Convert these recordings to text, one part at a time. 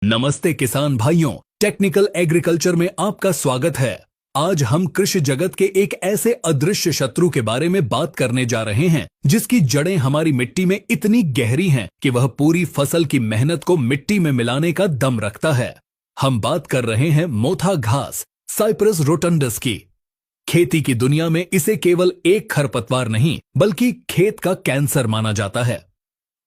नमस्ते किसान भाइयों, टेक्निकल एग्रीकल्चर में आपका स्वागत है। आज हम कृषि जगत के एक ऐसे अदृश्य शत्रु के बारे में बात करने जा रहे हैं जिसकी जड़ें हमारी मिट्टी में इतनी गहरी हैं कि वह पूरी फसल की मेहनत को मिट्टी में मिलाने का दम रखता है। हम बात कर रहे हैं मोथा घास, साइप्रस रोटंडस की। खेती की दुनिया में इसे केवल एक खरपतवार नहीं बल्कि खेत का कैंसर माना जाता है।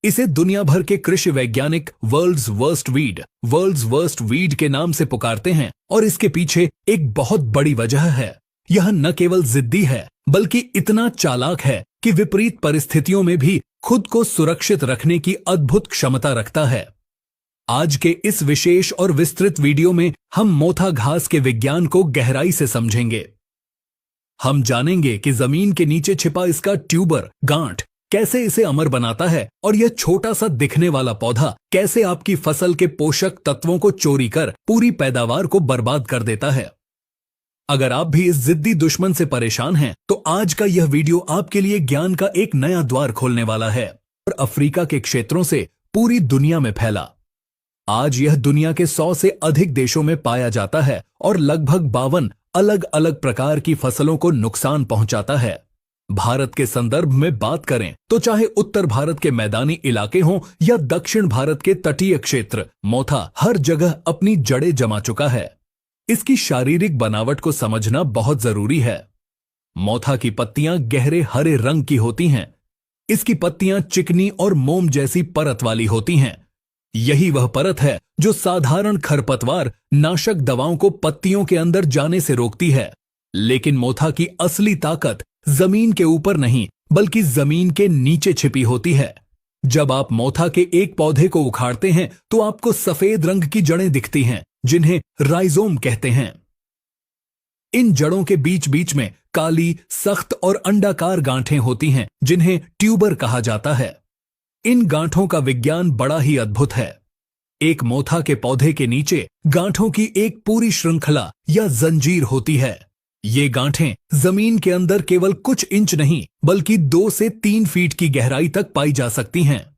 इसे दुनिया भर के कृषि वैज्ञानिक वर्ल्ड्स वर्स्ट वीड के नाम से पुकारते हैं और इसके पीछे एक बहुत बड़ी वजह है। यह न केवल जिद्दी है बल्कि इतना चालाक है कि विपरीत परिस्थितियों में भी खुद को सुरक्षित रखने की अद्भुत क्षमता रखता है। आज के इस विशेष और विस्तृत वीडियो में हम मोथा घास के विज्ञान को गहराई से समझेंगे। हम जानेंगे कि जमीन के नीचे छिपा इसका ट्यूबर, गांठ, कैसे इसे अमर बनाता है और यह छोटा सा दिखने वाला पौधा कैसे आपकी फसल के पोषक तत्वों को चोरी कर पूरी पैदावार को बर्बाद कर देता है। अगर आप भी इस जिद्दी दुश्मन से परेशान हैं, तो आज का यह वीडियो आपके लिए ज्ञान का एक नया द्वार खोलने वाला है और अफ्रीका के क्षेत्रों से पूरी दुनिया में फैला। आज यह दुनिया के 100 से अधिक देशों में पाया जाता है और लगभग 52 अलग अलग प्रकार की फसलों को नुकसान पहुंचाता है। भारत के संदर्भ में बात करें तो चाहे उत्तर भारत के मैदानी इलाके हों या दक्षिण भारत के तटीय क्षेत्र, मोथा हर जगह अपनी जड़ें जमा चुका है। इसकी शारीरिक बनावट को समझना बहुत जरूरी है। मोथा की पत्तियां गहरे हरे रंग की होती हैं। इसकी पत्तियां चिकनी और मोम जैसी परत वाली होती हैं। यही वह परत है जो साधारण खरपतवार नाशक दवाओं को पत्तियों के अंदर जाने से रोकती है। लेकिन मोथा की असली ताकत जमीन के ऊपर नहीं बल्कि जमीन के नीचे छिपी होती है। जब आप मोथा के एक पौधे को उखाड़ते हैं तो आपको सफेद रंग की जड़ें दिखती हैं जिन्हें राइजोम कहते हैं। इन जड़ों के बीच बीच में काली, सख्त और अंडाकार गांठें होती हैं जिन्हें ट्यूबर कहा जाता है। इन गांठों का विज्ञान बड़ा ही अद्भुत है। एक मोथा के पौधे के नीचे गांठों की एक पूरी श्रृंखला या जंजीर होती है। ये गांठें जमीन के अंदर केवल कुछ इंच नहीं बल्कि 2 से 3 फीट की गहराई तक पाई जा सकती हैं।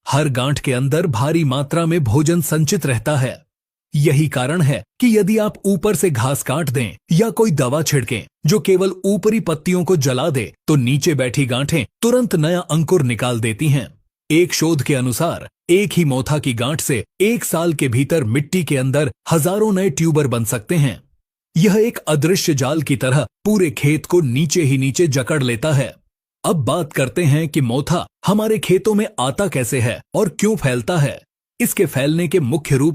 हर गांठ के अंदर भारी मात्रा में भोजन संचित रहता है। यही कारण है कि यदि आप ऊपर से घास काट दें या कोई दवा छिड़कें जो केवल ऊपरी पत्तियों को जला दे तो नीचे बैठी गांठें तुरंत नया अंकुर निकाल देती हैं। एक शोध के अनुसार एक ही मोथा की गांठ से 1 साल के भीतर मिट्टी के अंदर हजारों नए ट्यूबर बन सकते हैं। यह एक अदृश्य जाल की तरह पूरे खेत को नीचे ही नीचे जकड़ लेता है। अब बात करते हैं कि मोथा हमारे खेतों में आता कैसे है और क्यों फैलता है। इसके फैलने के मुख्य रूप